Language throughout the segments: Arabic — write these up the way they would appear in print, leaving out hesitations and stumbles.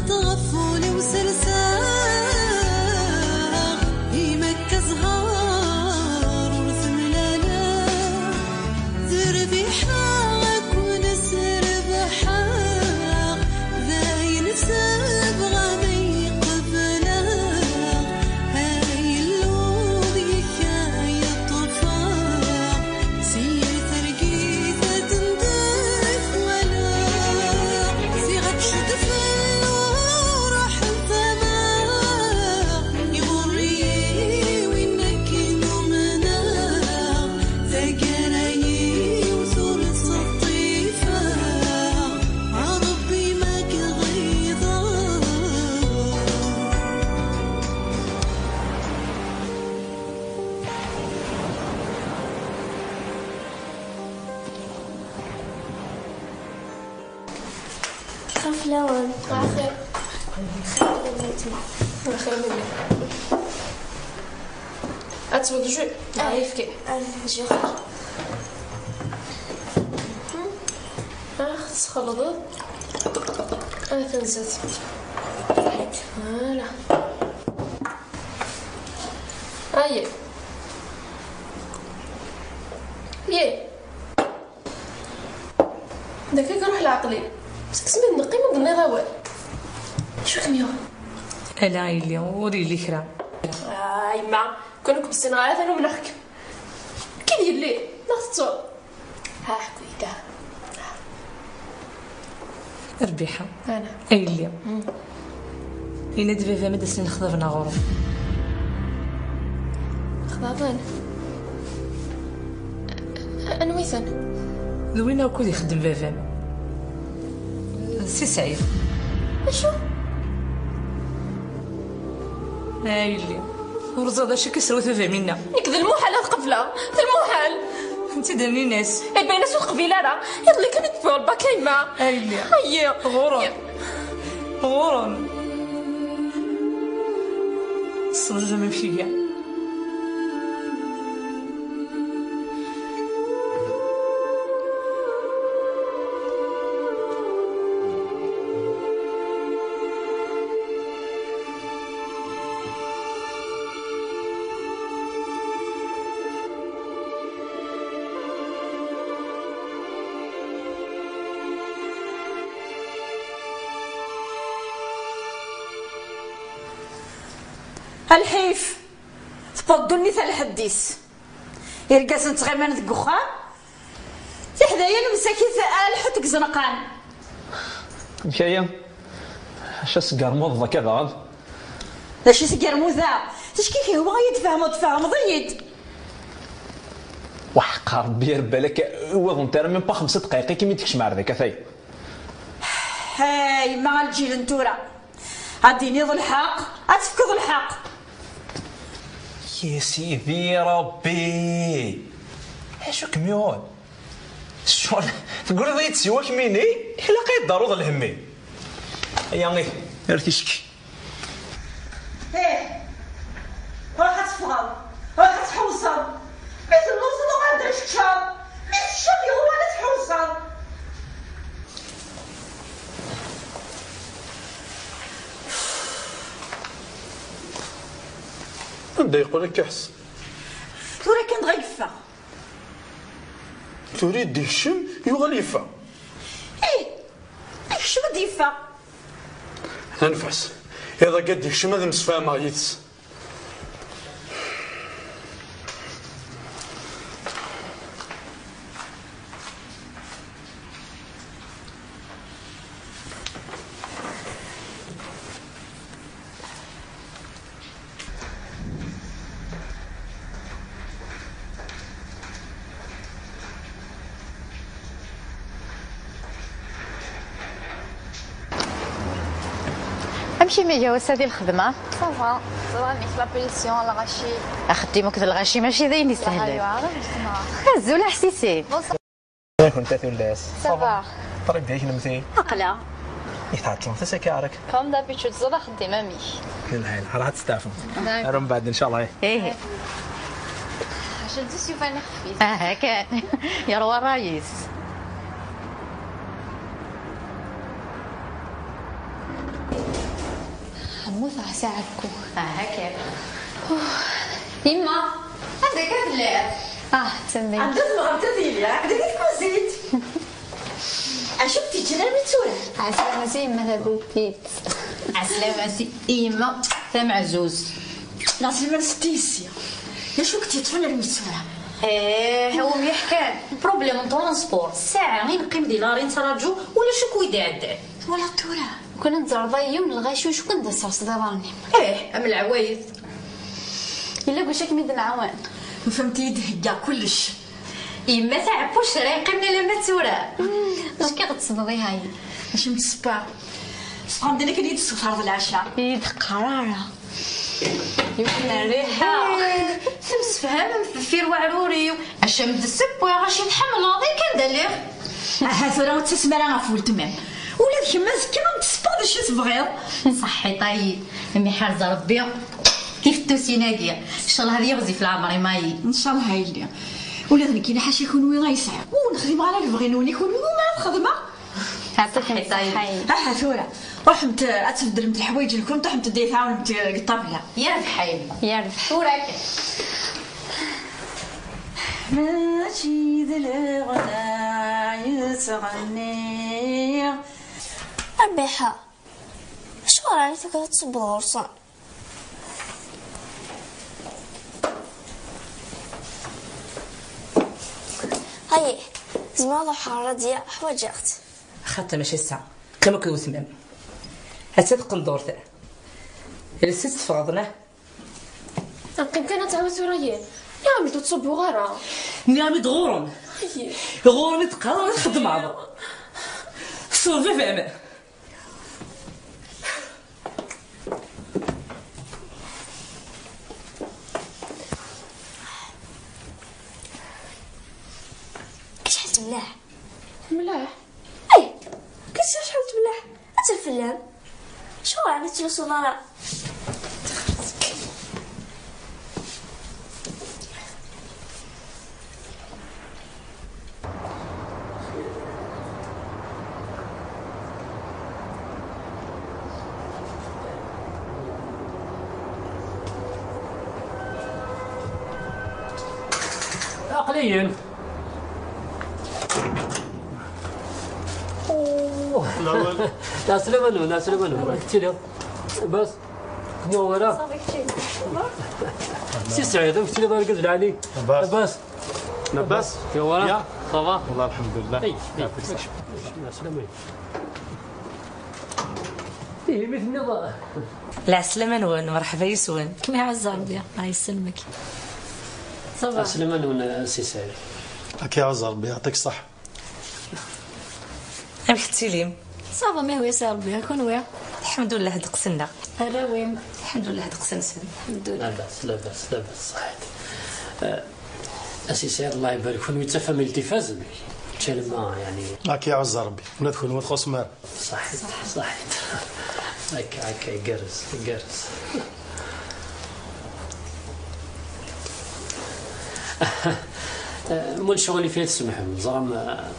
تغفولي وسلسال يمك زهار ورثم لالا تربي حاك ونسر بحاك ذاين سبغى مي قبلا هاي اللوذ يكاي الطفاق سير ترقيثة تندف ولا صيغة شدفل وراح الثماق يغري وينك نومنا ثقلي وثلث الطيفة عربي ماك غيظا خاف لون خير خير مني أتفضل شوي عارف كي نجي خص خلطه تنزت فوالا هاي يي داك كنروح لعقلي بس كسمي نقي ما ظني غاوال شو كميون الا اللي وري لي كرا يما كونك بسين غاية ثانو منخك كي دير لي نخصو ها حكويتا ربيحه انا اي اللي إنا دفافا ما دسني نخضبنا غورو خضابان انويثن ذوينا وكود يخدم فافا سي سعيد اشو اي اللي ورزاده شي كيسرو ثافا منا ياك ذا المحال القفله ذا المحال انت داني ناس اي بين ناس القبيله راه يلا كانت تبيع الباك يما اي اللي هيا غورون غورون الصدر ما فيا الحيف تفضلني ثال الحديث يرقاس نتغيمان ذك وخام تحدايا المساكين الحوت زنقان مكايا اش سكرموض ذاك هذا داشي سكرموذا تشكي فيه هو غيتفهم ضيد وحق ربي ربي لك هو انت ميم با 5 دقائق كي ميتكش مع ذاك ثاي هاي ما الجيل نتورا غادي ذو الحق غتفكض الحق يا سيدي ربي اشو كميون شو تقول ضيت سواك ميني الا قيد ضروري الهمي يا غي ارتيشكي ايه راح تفغض راح تحوصل بس النص ما غادرش تشرب بس الشغل هو اللي تحوصل بدا يقول لك كحس تورا كان غيفا تريد ديشم يغليفا ايه شو بدي يفا انفعس اذا قد ديشم هذا مسفاهم غيتس امشي مي جاوز هذه الخدمه صافا راني في لابيلسيون على غاشي اخدمك ذا الغاشي ماشي ذاين يسهل ايوا عرفت ما هزو ولا حسيتي كنت تولس صافا طريق دايش نمتي عقله يتعطلون تسكارك كوم دابيتود زرا خدي مامي كل هاي راح تستعفن رم بعد ان شاء الله ايه عشان تشوف انا خفيف هكا يروى الرايس نموت على ساعتكم. هكا يما هذاك اللعب تسمي عندك مغمتة ديالي عندك كوزيت عشفتي جينا المتسورة عسلامة سي يما ثابوكيت. عسلامة يما ثم عزوز. ناصر ما نستيسيا يا شو كنتي تفنى المتسورة. هو يحكى بروبليم طرونسبور ساعة غير نقيم دينارين تراجو ولا شو كويدا عداد ولا الطورة كنا نتزرضا يوم الغاشوش كنت نصرص داراني. ام العوايد إلا قلت ميد نعاون. فهمتي يدهيا كلش. يما تعبوش راه يقيمنا لما تورا. اش كي غتصدقي هاي؟ ماشي متسبع. صحاب ديالك اللي يدسوا في العشاء. يد قرارة. يمكن الريحة. سمس فهم في وعروري اش مدسب وغاشي نحمل هذا كان دليغ. هاثورا وتسمى راه فول تمام. ولاد كما كيما متسبع باش تبغيض. صحي طيب امي حارزه ربي كيف التوسيناكيا ان شاء الله هذه يغزي في العمر ماي ان شاء الله هايلي. ولادنا كاين حاجه يكون وين غيسعى ونخدم على اللي بغينا يكون مع الخدمه. تعطيك طيب. ثورة رحمت اتفدر من الحوايج اللي كنت رحمت دي تعاون الطابله يا ربحي يا ربح وراك ماشي ذا الغدا يسغني ربيحة شو راني تقدر تصب الغرصان. هاي زمان حارة ديال حوايج اختي خاطر ماشي الساعة كما كيو تمام هتدق ندورته إلا ست فغضنا نقيم كان تعاود ورايا يا عمي تصبوا غارة نعمي دغورن غورن تقرر نخدم عضو صوفي فهمه كشحال تملاح ملاح اي كشحال تملاح انت الفلان شو راني تلوسو لارا عقليا لا سلامانو لا سلامانو كتير بس نورا سي سعيد كتير بارك الله عليك بس لاباس يا ورا صافا والله الحمد لله. اي لا سلامانو ايه مثل النظام لا سلامة نوان مرحبا يسوان كما يعز ربي الله يسلمك صافا سلامانو سي سعيد هاك يعز ربي يعطيك الصحة. أم ختيليم صافا ما هو يسار ربي هكون ويا الحمد لله دقسنا الراويم الحمد لله دقسنا الحمد لله. لا بأس لا بأس لا بأس صحيت أسي سعيد الله يبارك فيك يتفهم التفاز كلمة يعني هاك يعز ربي ندخل ما تخص مال. صحيت صحيت هكا يقرز يقرز مول شغلي فيه تسمحهم زعما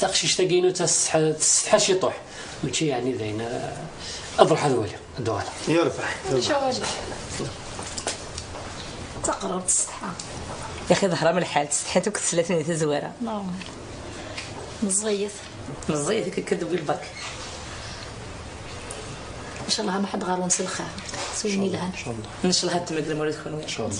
تاخشيش تاقينو تستحى شي طوح ماشي يعني ذين اضرح هذولي الدوالة يا ربح تقرب تستحى يا أخي ظهرها من الحال تستحيتك 30 تزوارة مزغيث مزيت كدوي البرك ان شاء الله ما حد غير نسلخها سويني لها ان شاء الله ان شاء الله هتمقدم ولا تكون ان شاء الله.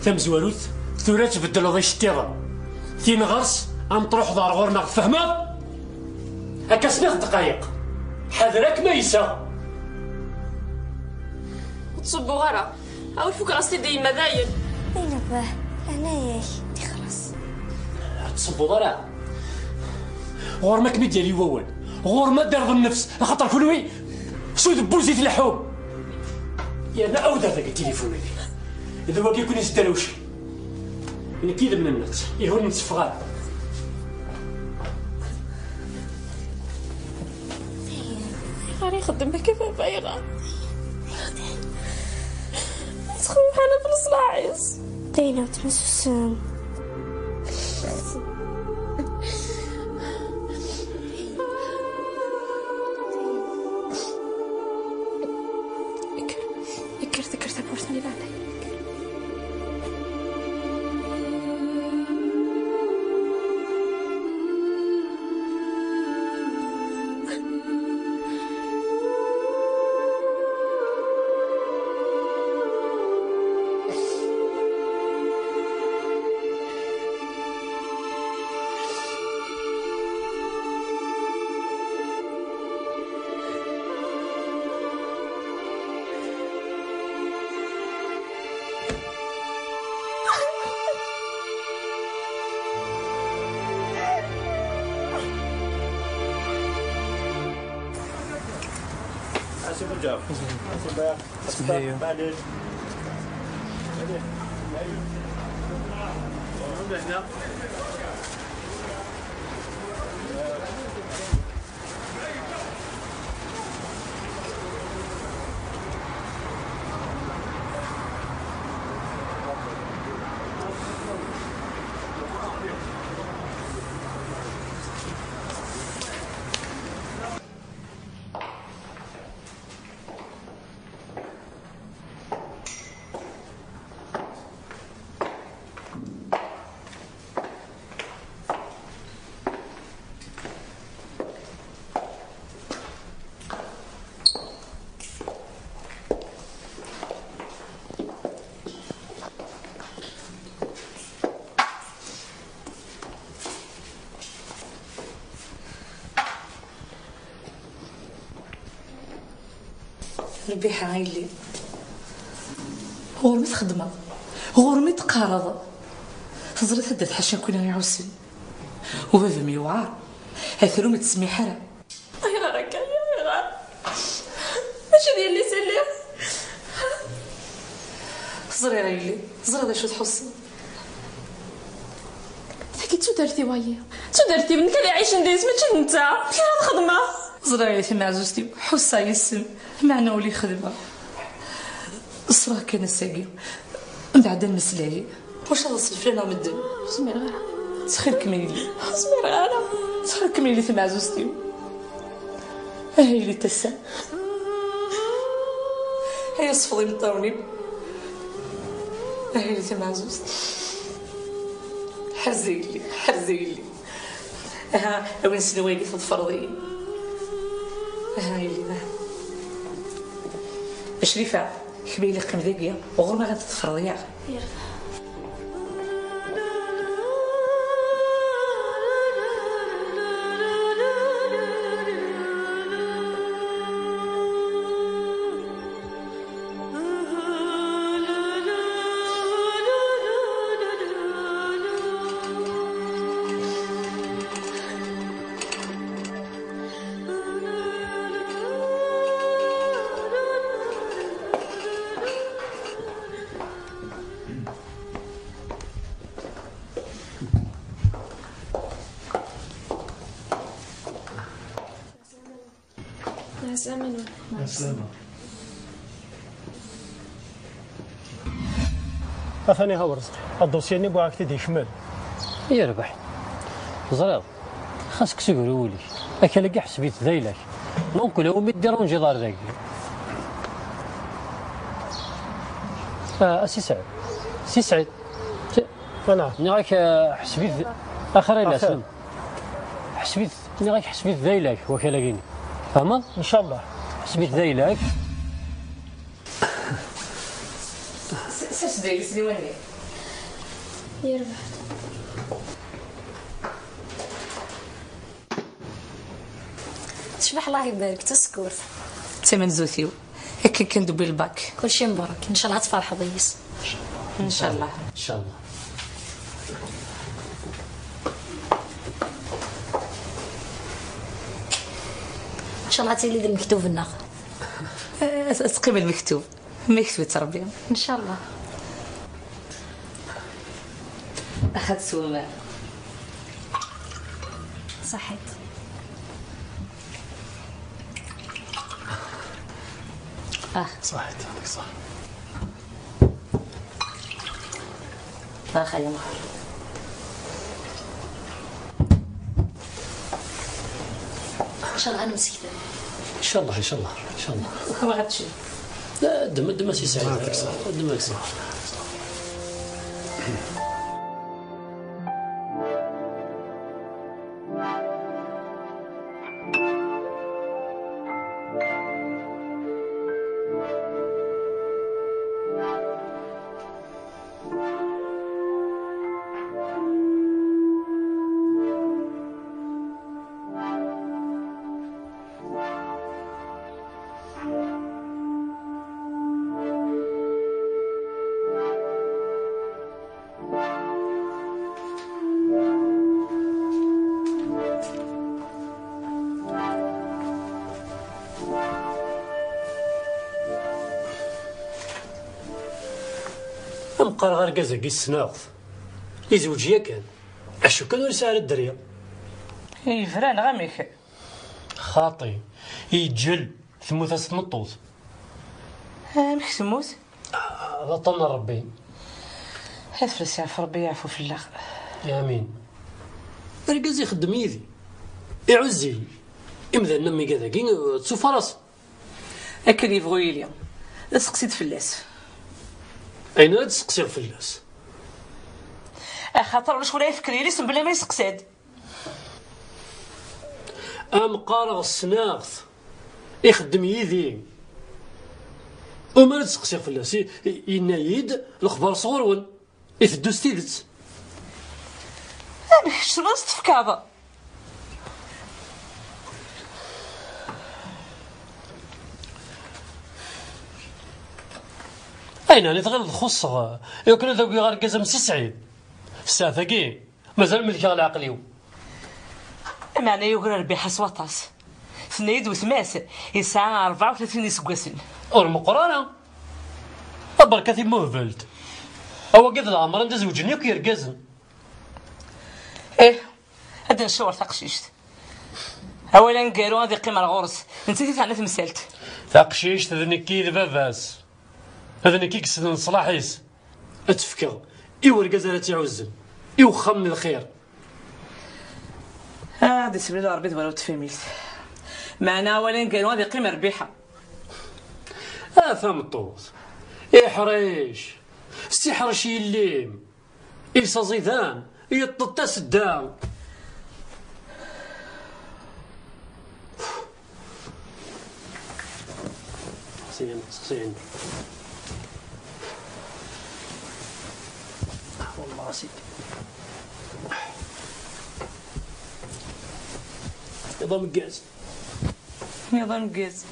ثم زواروت ثورة تبدل ضي الشتيضة ثين غرس ام تروح دار غورنا فهمت هكا سنيخ دقايق حذرك ما يسا تصبوا غارة أول فوق راسي ديما داير اين باه انا ياك خلاص تصبوا ضرع غور ما كمي ديالي وول غور ما دار النفس خاطر كلوي سود بوزي في اللحوم يا انا اودر ذاك التليفون هذي اذا واقي يكون يزدروش انا كيد من الناس يهون نتفغال غاري يخدم كيف بايغة تخمم حنا في الصلاعيس داينا تمسوسان ذكرت بورسني بعدين ربي حايلي غورمت خدمة غورمت قارضة تزرت هدا تحشى كنا يعوسن وبابا ميوعار هاثرو متسمي حرا يا غارك يا غار اش ديال اللي سلم زري رايلي زري هذا شو تحصل حكيت شو درتي وياه شو درتي بنك اللي عايش نديز ماشي انت فين هاد الخدمه زري في معزوزتي حسا يسم معنا ولي خدمة الصراحة كان ساقي من بعد المسلاي واش هذا السلفلانة ومدن سمير غير تخير كميلي سمير غير تخير كميلي في معزوزتي هاي اللي تسا هاي صفضي مطاوني هاي اللي في معزوزتي حرزيلي ها وين سنواقي في الفرضي هاي اللي شريفة حبيلي قيم ذاكية وغير ما غتتفرضي يا مع السلامة أثاني هاورز الدوسية ني بواك تدي شمال يربح زريض خاصك تقولولي أكل كاع حسبيت ذيلك نقول هو مديرون جدار ذاك سي سعيد أنا نراك حسبيت آخرين أسلم حسبيت نراك حسبيت ذيلك وكلاكيني فهمت؟ إن شاء الله حسبيت ذيلك ساش داير سليواني يربح تشبح الله يبارك تسكر ثمن زوثيو هكا كندوبي الباك كلشي مبروك ان شاء الله تفرح ضيس ان شاء الله إن شاء الله ان شاء الله تيلي المكتوب لنا تقيم المكتوب ما يكتب تربيه ان شاء الله اخذت سوما صحيت صحيت هذيك صح واخا يا مخر. ان شاء الله غنمسك ان شاء الله ان شاء الله ان شاء الله. ما غاتمشي. لا دم سي سعيد دمك سعيد. مقار غير كازاكي السناغ يزوج ياكان عشو كان ولسا على الدريه فران غاميك خاطي يتجل ثموت تنطوط مش تموت غطنا ربي هفلس يعرف ربي يعفو في الله. امين. ركز يخدم يدي يعزي امذا نمي كذاكي تشوف راس اكل يبغوا يليا سقسيت فلاس. اين هاد تسقسي فلاس؟ خاطر واش ولا يفكر لي سم بلا ما يسقساد. قارغ السناغ يخدم يدي وما تسقسي فلاس ينايد الخبر صغرون يفدو ستيدت. شنو استفكاضه اين راني تغير تخص يمكن ذوك غير كازا مسي سعيد الساعه ثاكي مازال ملكي على عقليو معنى يقول ربي حس وطاس سنيد وثماس يسعى 34 سكواسن اور مقرانه بركاتي موفلد هو قد العمر انت زوجني كي يركزن هذا نشور تقشيشت اولا قالوا هذه قيمه الغرس نسيتي تاع تمثلت تقشيشت هذني كي دباباس هذني كي كسدن صلاحيس اتفكر يوركز على تعوزن يوخم الخير هذا سبيل الله ربي ولا تفهميت معنا اولا قالوا هذه قيمه ربيحه فهم الطوس يحريش استحرش يليم إلسا زيدان يططس الداو سقسي والله سيدي يضم الجاز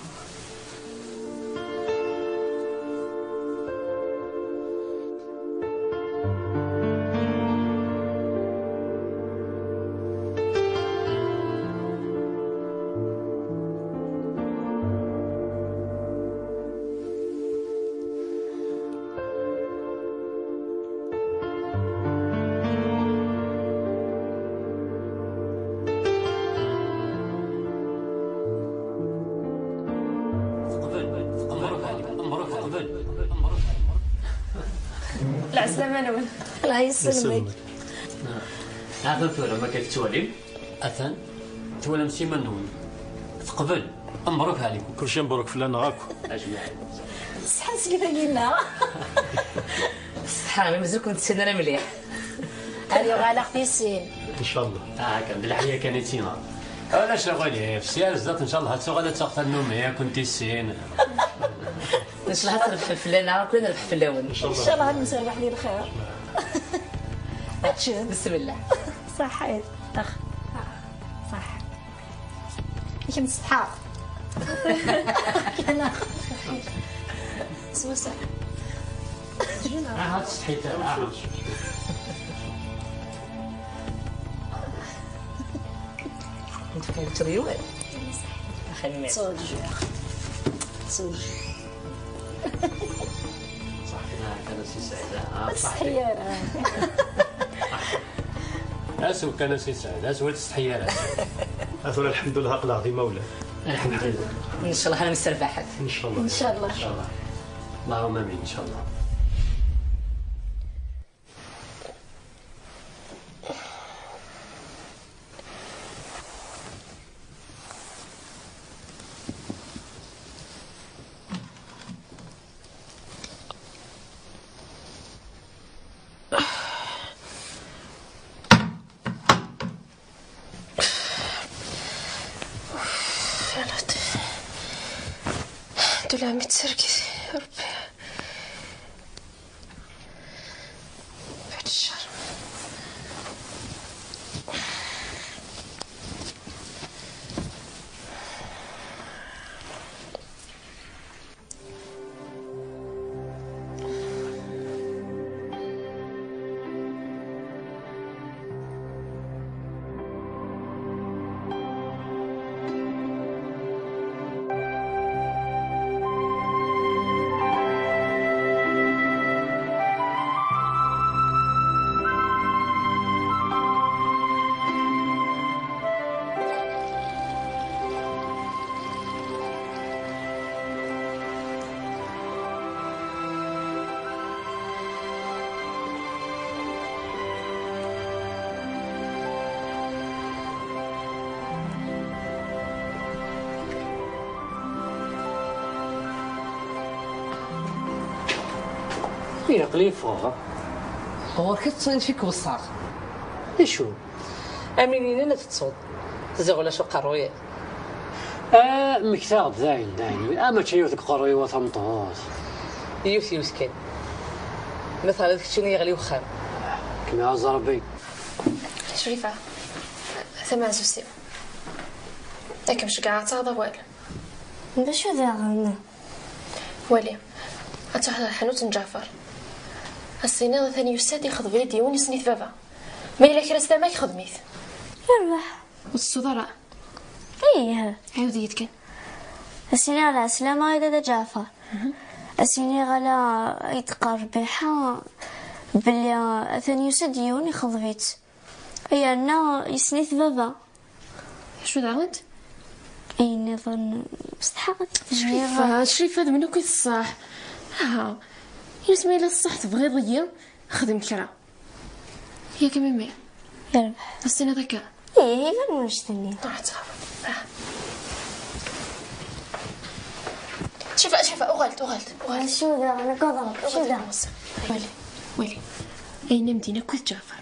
العسلامة نون الله يسلمك. هذا الثورة ما كيف توالي أثن توالي مسيما نون تقبل مبروك عليكم كل شيء مبروك فلان غاكو أجمعين. صحة سليفة لينا صحة مازالكم تسنى مليح. اليوم على اختي السين ان شاء الله. كان بالحياة كانت سينا ولا شغالي في سيارة زاد ان شاء الله هتسوغ تاخذ النوم هي كنتي السين ان شاء الله تربح فلانة كلنا نربح فلاون ان شاء الله غنمسى ربح لي الخير. بسم الله. صحيت اخ صح كي مستحار كان سوسه هات استحيتها انت كنت تريوه خليني صوت صوت كان سي سعيد السيارة اسو كان سي سعيد اسو السيارة اثر الحمد لله قل عظيمه ولا الحمد لله ان شاء الله انا مستربحت ان شاء الله ان شاء الله ان شاء الله اللهم امين ان شاء الله. لا متسركز يا ربي بعد الشهر. فين قليفة هو كتصيد فيك بصاغ ايشو امينين انا تتصود تزغل شو قرويه مكتاب داين اما تشيوتك قروي وثمطوط يوسي مسكين مثلا شنو يغلي وخام كما عز ربي شريفة ثم زوسي لكن مش قاعد هذا ولا باش ذا غنى ولي أتحضر حانوت جعفر السنة ثاني يستدي خذ بيدي ونسني ثبابا ما إلا كرستا ما يخذ ميث يربح والصدراء ايه عودي يتكن السيني على سلامة يدا جعفر السيني على يتقربحا بلي ثاني يسديوني خضبيت هي أنا يسنيث بابا شو دعوت؟ اي نظن استحقت شريفة هذا منو كيف الصح ها يسمى إلا الصح تبغي ضيّة خدم كرا هي كمان مية يربح السنة ذكاء ايه هي من مشتني شوف أغلت شو ذا انا قضرب شو ذا ولي أين مدينة كل جعفر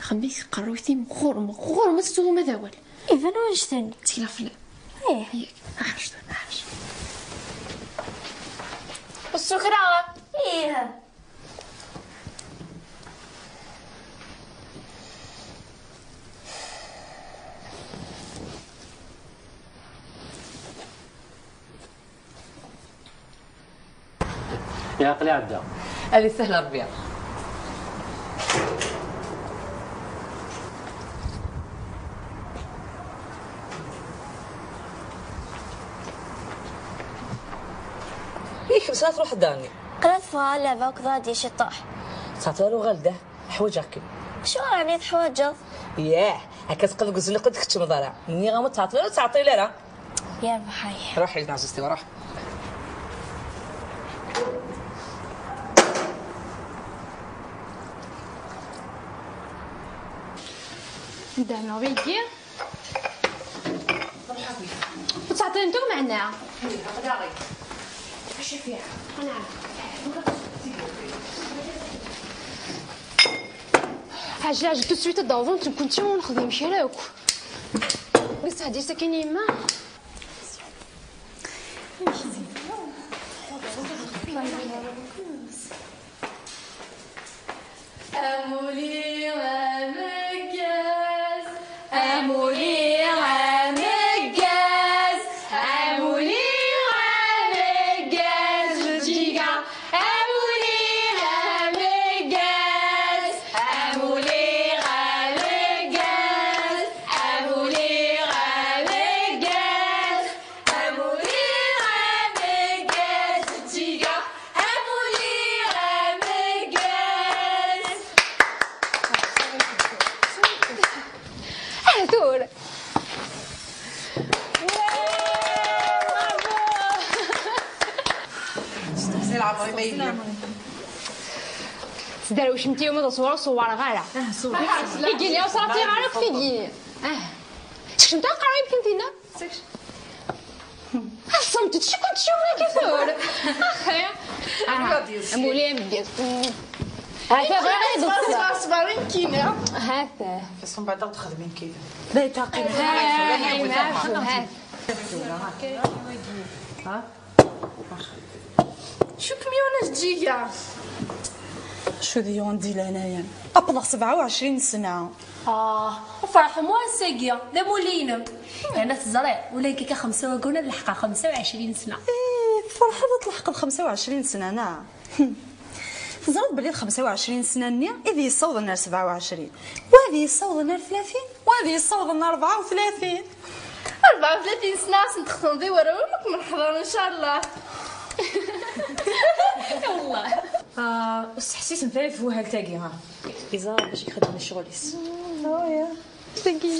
خميس قرويتي مخور ما تسوه ماذا ول ايه فانا مشتني تخلاف لا ايه هيك أحرش السكرة ايه يا عقلي عبدا هذه سهله ربيع يك مسات روح داني قلت فيها لعبة وكذا دي شطاح تعطيلو غلده حوجك شو يعني تحوجض ياه هكا تقدر قلت لي قلت كنت مضارع مني غامو تعطي لا يا بحي روحي مع زوجتي وروح دعنا بيجي وتعطي انتو معنا ايش فيها انا عجل تو سويت الدوزون كنت نخدم شراك بس هادي ساكن يما أمولي ومجاز أمولي ومجاز أمولي ومجاز جيجا أمولي ومجاز أمولي ومجاز أمولي ومجاز أمولي ومجاز جيجا أمولي ومجاز هذول داروا شمتي يوم صور غالا يجي لي وصرتي غالا كفيدي شمت قريب كنتينا صمتت شي كنت تشوفني كيفور اخي امولي مدير هذا غير صبرين كينا هذا بس من بعد تخدمين كيف لا تعقل هذا شو كميونة جيجا؟ شو ذي يوندي لهنايا أبلغ 27 سنة. وفرح مو ساقية لا مولينا انا تزرع ولا كيكا 5 وكونا لحقا 25 سنة. فرحة تلحق 25 سنة أنا زرت بلي 25 سنة نيا إذا يصوض النار 27 وهذه يصوض النار 30 وهذه يصوض النار 34. 34 سنة سنتخطن ذي وراك من حضر إن شاء الله. والله بس حسيت نفري في وهاك تاقي ها بيزار باش يخدم الشغليس.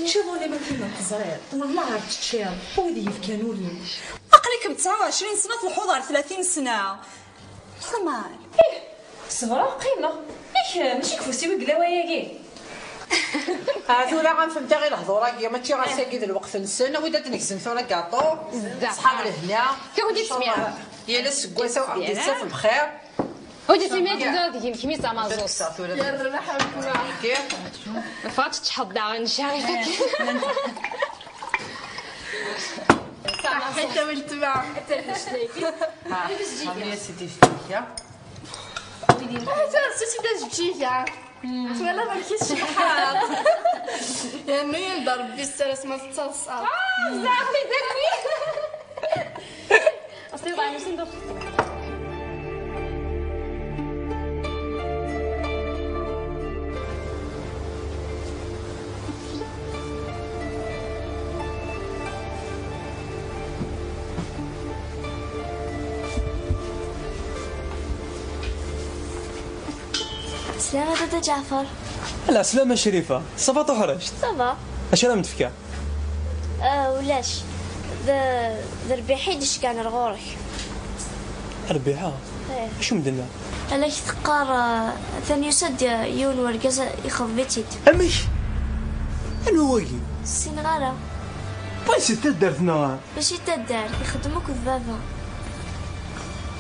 شوفوا لي ما كاين الزرير والله عرفت تشير وهذه يفكانولي أقلك ب 29 سنة في الحضر 30 سنة صمال. صبرا قيمة ماشي كفوسي وقلاوة كي هذولا غنفهم تا غير الهضوره كيا ماشي غنساكي الوقت السنه ودا تنكسن ثورة كاطو صحاب لهنا كودي تسميها يا لا سكواسه وعبد الساف بخير ودي سميها تدور ديك كمية مازوس يا الربح كيف ما فاتش تحض عن شعرك حتى والتبع حتى الشنيكي يا سيدي فتيا حتى سيدي جيجا ولا ما كاينش شحال يعني ينضرب بالسلس ما تتصل زعفي داكوي اصلي ضايع صندوق. سلامة دادا جعفر. لا سلامة شريفة صافا طحرجت صافا اش راه متفكا ولاش ذا ربيحي ديش كان رغورك ربيعة شو مدنا انا تقار ثاني يسد يون ورقاز يخض بيتيت امش انا واقي السنغالة باش تدرتنا باش يتدار يخدموك بابا.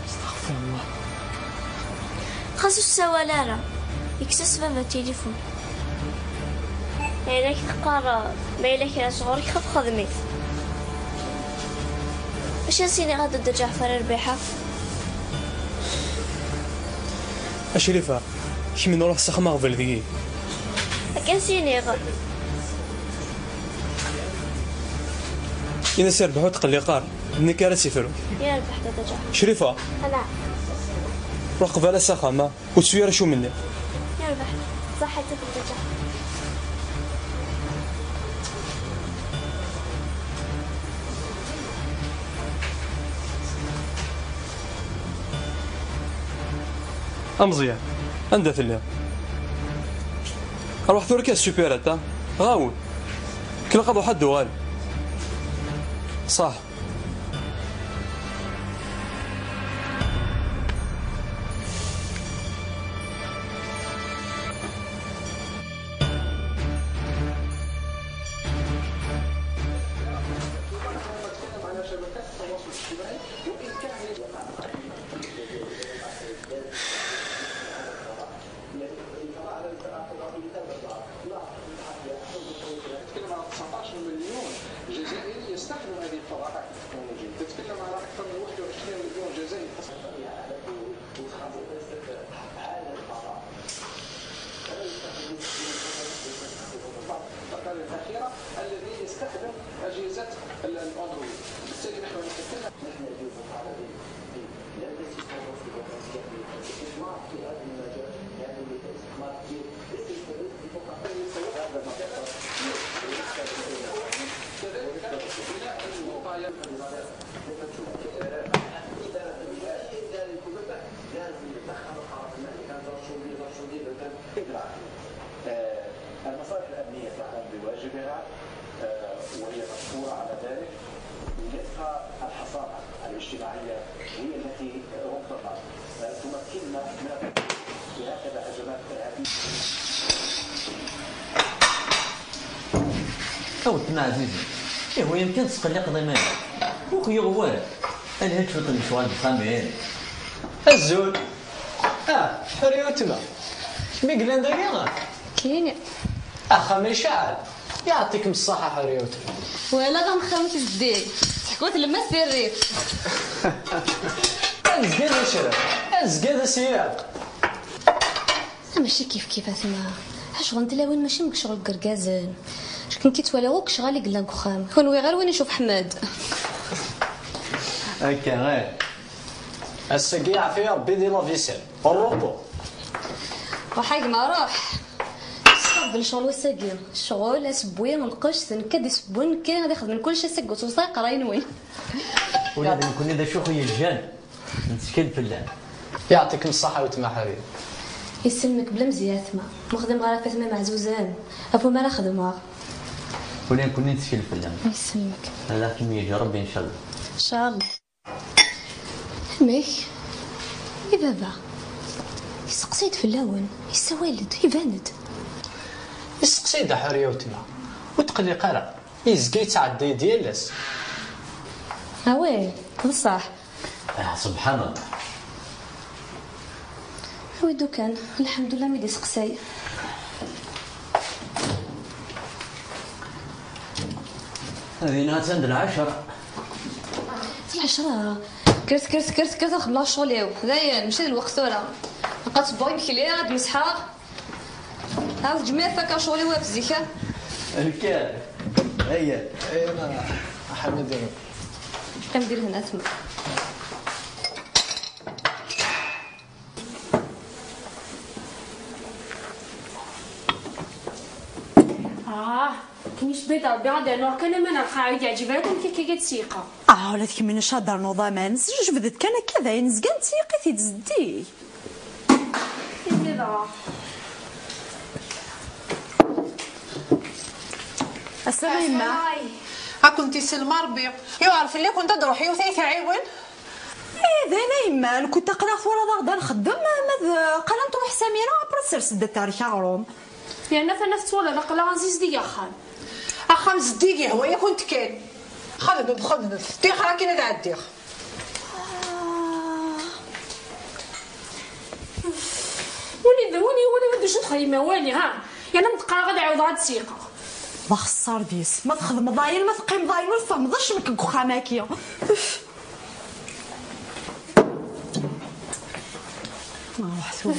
استغفر الله خاصو السوالارة يكسس بابا التليفون يعني تقار ما إلا كان صغورك خف خدميت اش ياسيني غادا دا جعفر ربيحة شريفة شي من نروح سخمة غفل ذيكي كاسيني غا إذا سير بحوت تقلي قار مني كارثي فرو يا ربح دادا جعفر شريفة أنا روح قبالة سخمة وتسويرة شو مني يا ربح صحتك دادا جعفر. أمزيان عندها ثليا أروح ثورك السوبيرات غاول كل قضوا حد وغال صح. المصالح الأمنية تقوم بواجبها وهي مشكورة على ذلك. يبقى الحصانة الاجتماعية هي التي ربما تمكننا من هكذا هجمات إرهابية. كوتنا عزيزي هو يمكن تسقلق ضمانك وخي غوالك انا هتفوت المشوار الخامل الزول حريوتنا ميقلان دقيقة كاين أخا شعل يعطيكم الصحة حريوتنا ولا غنخمس الزديك تحكوت لما سير الريف أزقاد أشرف أزقاد أسياد. ماشي كيف ثما شغل انت لوين ماشي مك شغل قرقازان شكون كيتوالغوك شغال يقول لك خام كون غير وين يشوف حماد هكا غير السقي عافية ربي دي لافيسيل الروبو وحاج ما روح صاب الشغل والساقي الشغل اسبويا ما لقاش تنكد يسبون كان غادي يخدم كلشي سق وساق راين وين ولاد نكون اذا شو خويا الجان نتكل في اللعب. يعطيكم الصحة وتما حبيبي. يسلمك بلا مزيان ثما مخدم غير فاطمه مع زوزان ابو ما خدمها ولا نكون نتكل في اللعب. يسلمك لكن يجي ربي ان شاء الله. ان شاء الله. ميك يا بابا يسقسيد في اللون يسوالد يباند يسقسيد حريه وتما وتقلي قرا يزكي تعدي ديالس وين بصح سبحان الله. ويدو كان الحمد لله ميدي سقساي هذه ناس عند العشرة كرت خبلا الشغل داير مشي الوقت ولا بقات باغي مكلي غاد مسحه هاز جميع فكا شغلي واقف زيكا الكار هيا انا حمد كندير هنا تما كنيش بيضة بيضة نور كان من الخارج يعجبكم كي كتسيقة ولات كمين شادر نظامان زوج بدت كان كذا ينزقان تسيقي تزدي كذا السلام ها كنتي سلمى ربي يعرف اللي كنت تروحي وثيث عيون ايه ذا نايمة كنت قناخ ورا غدا نخدم ماذا قلمت وحسامينا برسل سدت تاريخ عروم يعني فنفت ولا نقلا عزيز دي خان اخام زديقي هو كنت كان خدم ديخ راكي نتاع الديخ ولي شو تخيمه والي ها يعني نتقرا غدا عاود غاد سيقه ما خسر ديس ما تخدم ضايل ما تقيم ضايل ما تفهمش منك خاماكيه ما روحت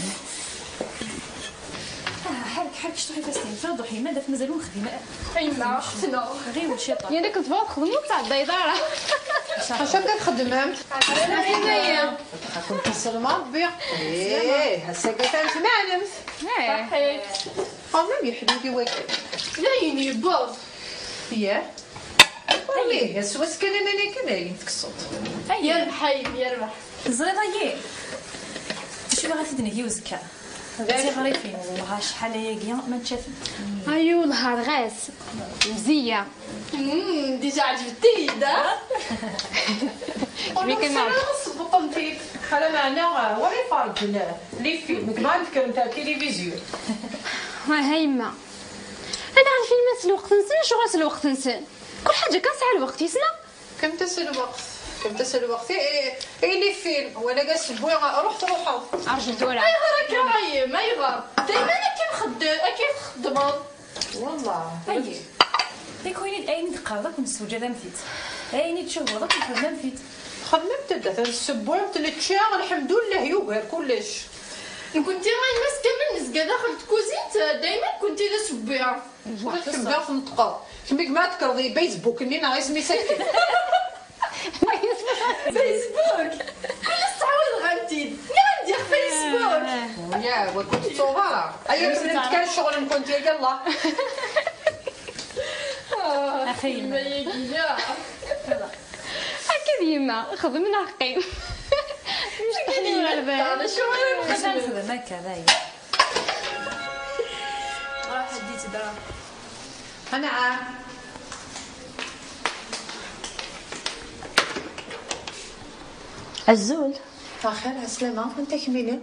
حرك شطوحي فاستين فاضحي ماذا في مازالون خديمه ايما اختنا غير الشيطان يعني كنت باغا تخدمو تاع الديداره اش بدك تخدم انا كنت سلمى ربي هسا قلت انت معلمت صحيت والله بيحلوكي واكل زيني باظ ياه والله سواس كان انا كناين تكسط يربح يربح الزريضه ياه شو باغا تدني وزكا انتي غريفين والله شحال هي ما تشاف ايوا نهار غاس مزيه ديجا عجبتي دا كيفي كنعرف بطنتي حاله معنا ولا فرق لي فيلم كما نفكر نتاع التلفزيون ها يما انا عارفين ما الوقت نسن شو غاس الوقت نسن كل حاجه كنسعى الوقت يسنا كم تسال الوقت اي لي فيلم ولا قاس بويا روحوا ارجل دورة اي غير راي ما يغار دائما كيف خدمه والله ديك وين اين تقرضك من السوجه مفيت اين تشوف ضك الخدمه مفيت خدمت دابا السبوع 3 شهور الحمد لله يوهر كلش كنتي غير ماسكه من نسكا داخل الكوزينه دائما كنتي لا سبيعه كنبدا في نطقه كميك ما تكرضي فيسبوك اني ناقص مسكين فيسبوك كل تعاود غنتي ندير فيسبوك يا وكنت صغيره ايام كان الشغل كنت يلا اخي ما يجي لا هكا ديما خدمنا حقي مش تحليل انا شو انا نخدم هكا باين حديت درا انا الزول اخير عسلامه انت كمينين